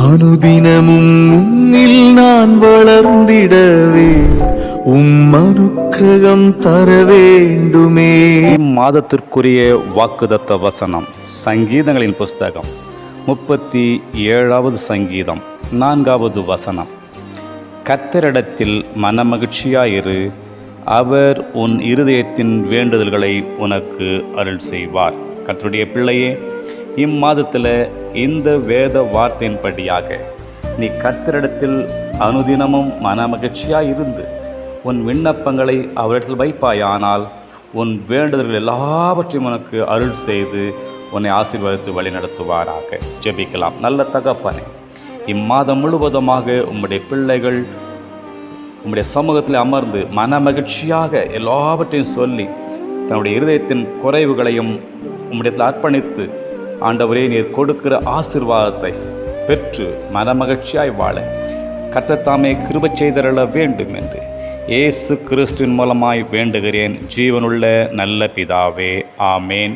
அனுதினமும் உன்னில் நான் வளர்ந்திடவே அனுக்கிரகம் தர வேண்டுமே. மாதத்திற்குரிய வாக்குதத்த வசனம் சங்கீதங்களின் புஸ்தகம் 37வது சங்கீதம் 4வது வசனம். கர்த்தரிடத்தில் மனமகிழ்ச்சியாயிரு, அவர் உன் இருதயத்தின் வேண்டுதல்களை உனக்கு அருள் செய்வார். கர்த்தருடைய பிள்ளையே, இம்மாதத்தில் இந்த வேத வார்த்தையின்படியாக நீ கர்த்தரிடத்தில் அனுதினமும் மனமகிழ்ச்சியாக இருந்து உன் விண்ணப்பங்களை அவரிடத்தில் வைப்பாயானால் உன் வேண்டுதல்கள் எல்லாவற்றையும் உனக்கு அருள் செய்து உன்னை ஆசீர்வதித்து வழி நடத்துவாராக. ஜெபிக்கலாம். நல்ல தகப்பனே, இம்மாதம் முழுவதுமாக உம்முடைய பிள்ளைகள் உம்முடைய சமூகத்தில் அமர்ந்து மனமகிழ்ச்சியாக எல்லாவற்றையும் சொல்லி தன்னுடைய இருதயத்தின் குறைவுகளையும் உம்முடையத்தில் அர்ப்பணித்து ஆண்டவரே, நீர் கொடுக்கிற ஆசீர்வாதத்தை பெற்று மனமகிழ்ச்சியாய் வாழ கர்த்தர் தாமே கிருபை செய்தருள வேண்டும் என்று இயேசு கிறிஸ்துவின் மூலமாய் வேண்டுகிறேன். ஜீவனுள்ள நல்ல பிதாவே, ஆமேன்.